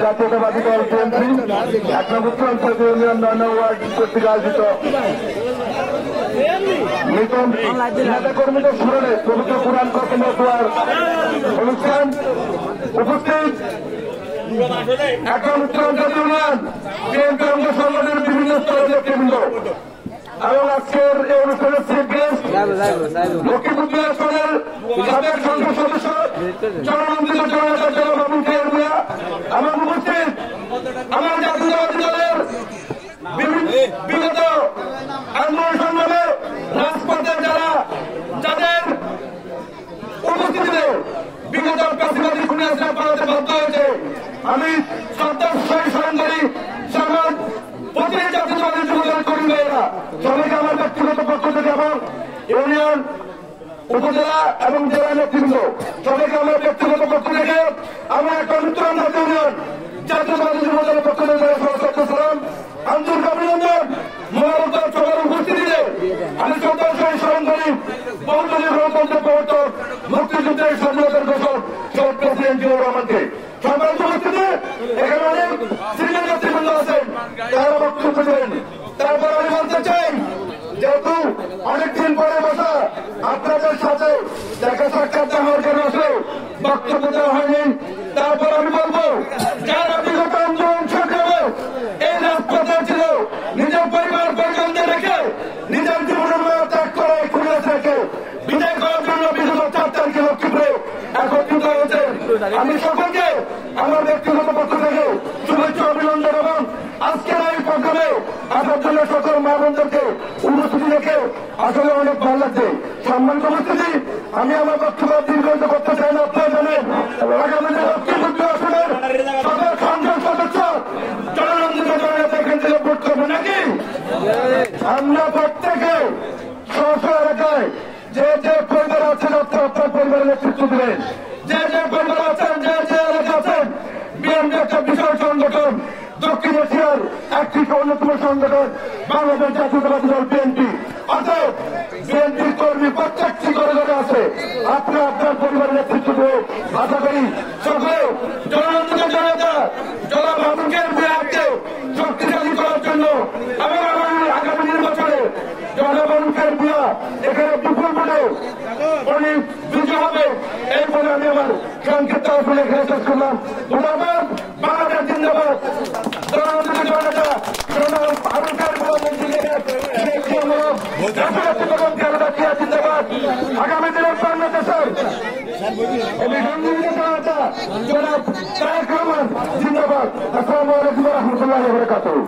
জাতীয়তাবাদী দল বিএনপি ১ নম্বর সংসদীয় ইউনিয়ন ৯ নং ওয়ার্ড কর্তৃক আয়োজিত নতুন নেতা কর্মীদের স্মরণে পবিত্র কোরআন খতম দোয়ার অনুষ্ঠান উপস্থিত ১ নম্বর সংসদীয় ইউনিয়ন বিএনপি অঙ্গ সংগঠনের বিভিন্ন স্তরের নেতৃবৃন্দ এবং আজকের এই অনুষ্ঠানের চিফ গেস্ট লক্ষ্মীপুর আসনের সাবেক সংসদ সদস্য জনমন্ত্রী জননেতা জনাব আবুল খায়ের ভূঁইয়া এবং উপস্থিত আমার জাতীয়তাবাদী দলের বিগত আন্দোলন সংগ্রামে রাজপথে যাদের উপস্থিতিতে বিগত প্রাসিবাদী খুনে পালাতে বাধ্য হয়েছে আমি শ্রদ্ধার সহিত স্মরণ করি সমাজ প্রতিটি জাতীয়তাবাদী যুবদল কর্মী ভাইয়েরা সবাইকে আমার ব্যক্তিগত পক্ষ থেকে এবং ইউনিয়ন উপজেলা এবং জেলা নেতৃবৃন্দ সবাইকে আমার ব্যক্তিগত পক্ষ থেকে আমার একটা নতুন ইউনিয়ন জাতীয়তাবাদী যুবদলের পক্ষ থেকে সালাম আন্তরিক অভিনন্দন মহাবতার সবার উপস্থিতিতে আমি শ্রদ্ধার সহিত স্মরণ করি বহুদলীয় গণতন্ত্রের প্রবর্তক মুক্তিযুদ্ধের স্বাধীনতার ঘোষক শহীদ প্রেসিডেন্ট জিয়াউর রহমানকে সম্মানিত উপস্থিতি এখানে অনেক সিনিয়র নেতৃবৃন্দ আছেন তারা বক্তব্য দেন। তারপর আমি বলতে চাই যেহেতু অনেকদিন পরে বসা আপনাদের সাথে দেখা সাক্ষাৎ হওয়ার জন্য আসলেও বক্তব্য দেওয়া হয়নি, তারপর আমি বলবো যারা বিগত আন্দোলন সংগ্রামে এই রাজপথে ছিল নিজের পরিবার পরিজনদের রেখে নিজের জীবনের মায়া ত্যাগ করে খুলে থেকে বিদায় করার জন্য বিগত ৪ তারিখে লক্ষ্মীপুরে একত্রিত হয়েছে। আমি সকলকে আমার ব্যক্তিগত পক্ষ থেকে শুভেচ্ছা অভিনন্দন এবং আজকের এই প্রোগ্রামে আসার জন্য সকল মা বোনদেরকে উপস্থিতি রেখে আসলে অনেক ভালো লাগছে। সম্মানিত উপস্থিতি আমি আমার বক্তব্য দীর্ঘায়িত করতে চাই না। আপনারা জানেন আগামী লক্ষ্মীপুর আসনের সকল সংসদ সদস্য জননন্দিত জননেতা এখান থেকে ভোট করবে নাকি? আমরা প্রত্যেকে স্ব এলাকায় যে যে পরিবার আছেন আপনার পরিবারের নেতৃত্ব দিলেন, যে যে পরিবার আছেন যে যে এলাকা আছেন বিএনপি একটা বিশাল সংগঠন, দক্ষিণ এশিয়ার একটি অন্যতম সংগঠন বাংলাদেশ জাতীয়তাবাদী দল বিএনপি। অতএব বিএনপির কর্মী প্রত্যেকটি ঘরে ঘরে আছে। আপনার আপনার পরিবারের নেতৃত্ব দিয়ে আশা করি সকলে জননন্দিত জনতা জনাব আবুল খায়ের ভূঁইয়াকে শক্তিশালী করার জন্য এবং আগামী নির্বাচনে জনাব আবুল খায়ের ভূঁইয়া এখানে বিপুল ভোটে উনি বিজয় হবে এই বলে আমি আমার সংক্ষিপ্ত আসলে এখানে শেষ করলাম। ধন্যবাদ। বাংলাদেশ জিন্দাবাদ। জননন্দিত জনতা জনাব আবুল খায়ের জিন্দাবাদ। আগামী দিনের বাংলাদেশের জনাব তারেক রহমান জিন্দাবাদ। আসসালামু আলাইকুম ওয়া রাহমাতুল্লাহি ওয়া বারাকাতুহু।